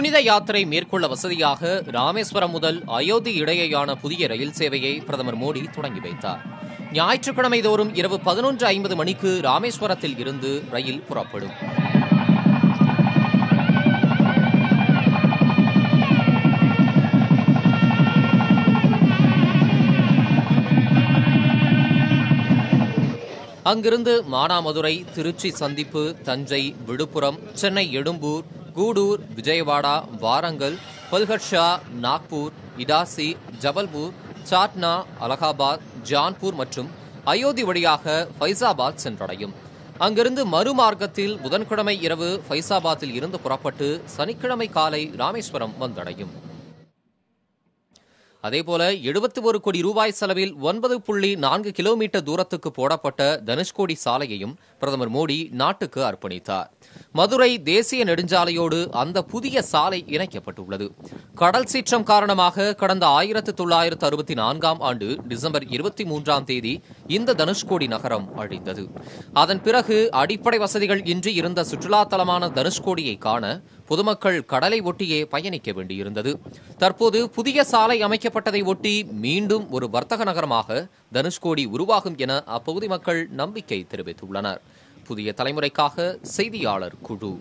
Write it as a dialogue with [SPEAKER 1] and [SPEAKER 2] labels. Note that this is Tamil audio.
[SPEAKER 1] புனித யாத்திரை மேற்கொள்ள வசதியாக ராமேஸ்வரம் முதல் அயோத்தி இடையேயான புதிய ரயில் சேவையை பிரதமர் மோடி தொடங்கி வைத்தார். ஞாயிற்றுக்கிழமை தோறும் இரவு 11:50 மணிக்கு ராமேஸ்வரத்தில் இருந்து ரயில் புறப்படும். அங்கிருந்து மானாமதுரை, திருச்சி சந்திப்பு, தஞ்சை, விழுப்புரம், சென்னை எழும்பூர், கூடூர், விஜயவாடா, வாரங்கல், பல்கட்ஷா, நாக்பூர், இடாசி, ஜபல்பூர், சாட்னா, அலகாபாத், ஜான்பூர் மற்றும் அயோத்தி வழியாக ஃபைசாபாத் சென்றடையும். அங்கிருந்து மறுமார்க்கத்தில் புதன்கிழமை இரவு ஃபைசாபாத்தில் இருந்து புறப்பட்டு சனிக்கிழமை காலை ராமேஸ்வரம் வந்தடையும். அதேபோல 71 கோடி ரூபாய் செலவில் 9.4 கிலோமீட்டர் தூரத்துக்கு போடப்பட்ட தனுஷ்கோடி சாலையையும் பிரதமர் மோடி நாட்டுக்கு அர்ப்பணித்தார். மதுரை தேசிய நெடுஞ்சாலையோடு அந்த புதிய சாலை இணைக்கப்பட்டுள்ளது. கடல் சீற்றம் காரணமாக கடந்த 1964ஆம் ஆண்டு டிசம்பர் 23ஆம் தேதி இந்த தனுஷ்கோடி நகரம் அழிந்தது. அதன் பிறகு அடிப்படை வசதிகள் இன்றி இருந்த சுற்றுலா தலமான தனுஷ்கோடியை காண பொதுமக்கள் கடலை ஒட்டியே பயணிக்க வேண்டியிருந்தது. தற்போது புதிய சாலை அமைக்கப்பட்டதை ஒட்டி மீண்டும் ஒரு வர்த்தக நகரமாக தனுஷ்கோடி உருவாகும் என அப்பகுதி மக்கள் நம்பிக்கை தெரிவித்துள்ளனர். புதிய தலைமுறைக்காக செய்தியாளர் குழு.